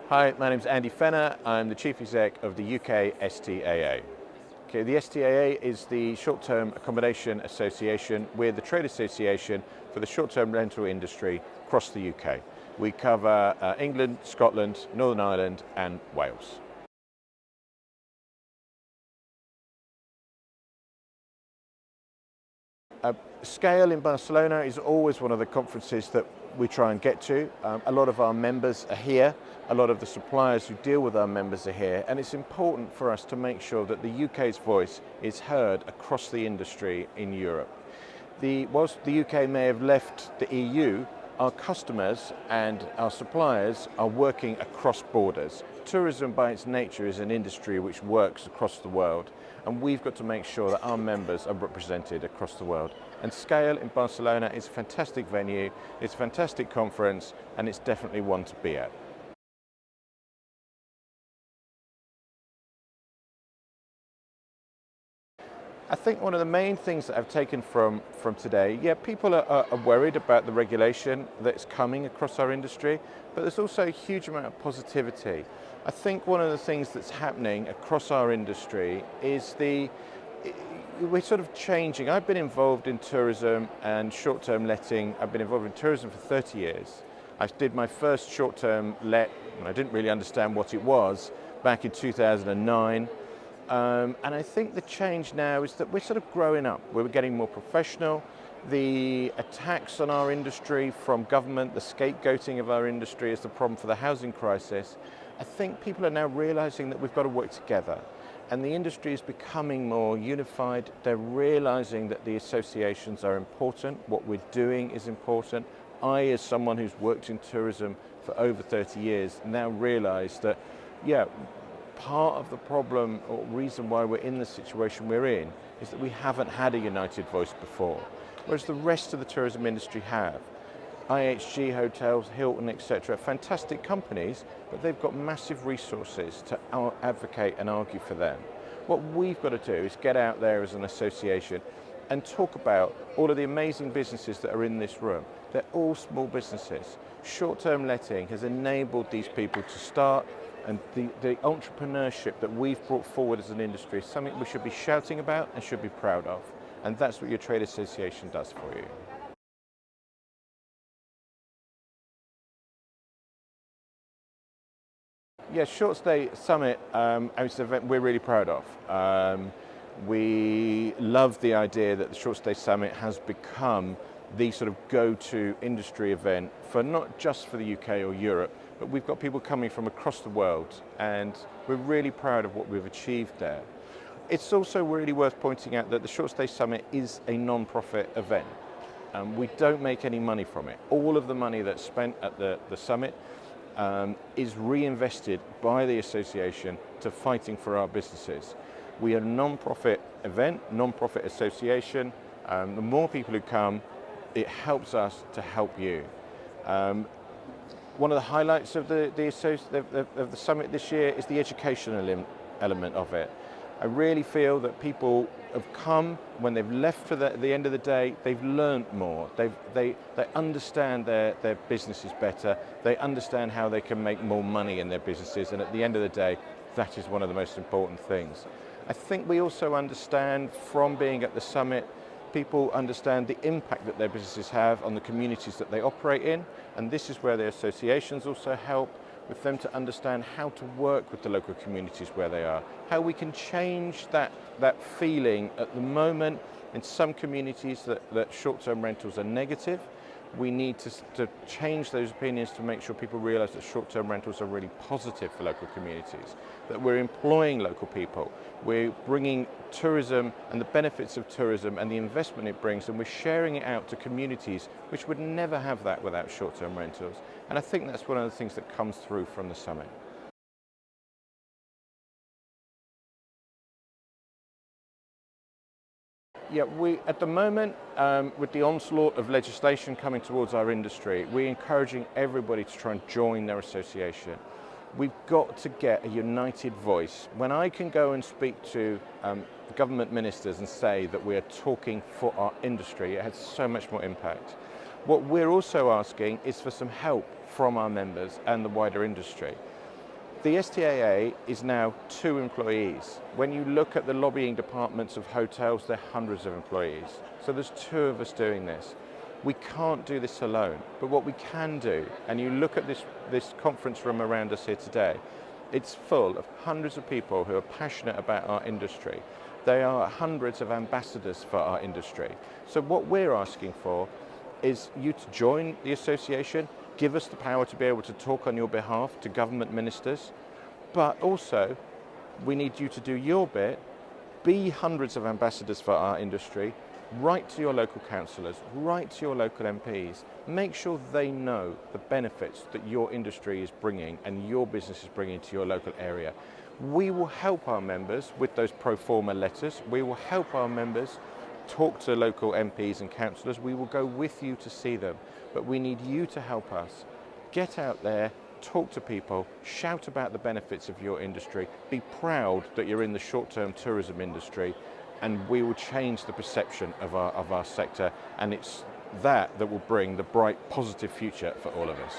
Hi, my name's Andy Fenner. I'm the Chief Exec of the UK STAA. Okay, the STAA is the Short-Term Accommodation Association. We're the trade association for the short-term rental industry across the UK. We cover England, Scotland, Northern Ireland and Wales. Scale in Barcelona is always one of the conferences that we try and get to. A lot of our members are here, a lot of the suppliers who deal with our members are here, and it's important for us to make sure that the UK's voice is heard across the industry in Europe. Whilst the UK may have left the EU, our customers and our suppliers are working across borders. Tourism by its nature is an industry which works across the world, and we've got to make sure that our members are represented across the world. And Scale in Barcelona is a fantastic venue, it's a fantastic conference, and it's definitely one to be at. I think one of the main things that I've taken from today, people are worried about the regulation that's coming across our industry, but there's also a huge amount of positivity. I think one of the things that's happening across our industry is we're sort of changing. I've been involved in tourism and short-term letting. I've been involved in tourism for 30 years. I did my first short-term let, and I didn't really understand what it was, back in 2009. And I think the change now is that we're sort of growing up. We're getting more professional. The attacks on our industry from government, the scapegoating of our industry is the problem for the housing crisis. I think people are now realizing that we've got to work together. And the industry is becoming more unified. They're realizing that the associations are important. What we're doing is important. I, as someone who's worked in tourism for over 30 years, now realize that, part of the problem or reason why we're in the situation we're in is that we haven't had a united voice before, whereas the rest of the tourism industry have. IHG hotels, Hilton, etc., fantastic companies, but they've got massive resources to advocate and argue for them. What we've got to do is get out there as an association and talk about all of the amazing businesses that are in this room. They're all small businesses. Short-term letting has enabled these people to start, and the entrepreneurship that we've brought forward as an industry is something we should be shouting about and should be proud of. And that's what your trade association does for you. Yeah, Short Stay Summit is an event we're really proud of. We love the idea that the Short Stay Summit has become the sort of go-to industry event for not just for the UK or Europe, but we've got people coming from across the world, and we're really proud of what we've achieved there. It's also really worth pointing out that the Short Stay Summit is a non-profit event. We don't make any money from it. All of the money that's spent at the summit is reinvested by the association to fighting for our businesses. We are a non-profit event, non-profit association. The more people who come, it helps us to help you. One of the highlights of the summit this year is the educational element of it. I really feel that people have come, when they've left for the end of the day, they've learned more. They understand their businesses better. They understand how they can make more money in their businesses, and at the end of the day, that is one of the most important things. I think we also understand from being at the summit, people understand the impact that their businesses have on the communities that they operate in, and this is where the associations also help with them to understand how to work with the local communities where they are, how we can change that feeling. At the moment, in some communities that short-term rentals are negative, we need to change those opinions to make sure people realize that short-term rentals are really positive for local communities, that we're employing local people, we're bringing tourism and the benefits of tourism and the investment it brings, and we're sharing it out to communities which would never have that without short-term rentals. And I think that's one of the things that comes through from the summit. Yeah, at the moment, with the onslaught of legislation coming towards our industry, we're encouraging everybody to try and join their association. We've got to get a united voice. When I can go and speak to government ministers and say that we're talking for our industry, it has so much more impact. What we're also asking is for some help from our members and the wider industry. The STAA is now 2 employees. When you look at the lobbying departments of hotels, there are hundreds of employees. So there's 2 of us doing this. We can't do this alone, but what we can do, and you look at this conference room around us here today, it's full of hundreds of people who are passionate about our industry. They are hundreds of ambassadors for our industry. So what we're asking for is you to join the association, give us the power to be able to talk on your behalf to government ministers, but also we need you to do your bit, be hundreds of ambassadors for our industry, write to your local councillors, write to your local MPs, make sure they know the benefits that your industry is bringing and your business is bringing to your local area. We will help our members with those pro forma letters. We will help our members talk to local MPs and councillors. We will go with you to see them, but we need you to help us. Get out there, talk to people, shout about the benefits of your industry, be proud that you're in the short-term tourism industry, and we will change the perception of our sector, and it's that will bring the bright, positive future for all of us.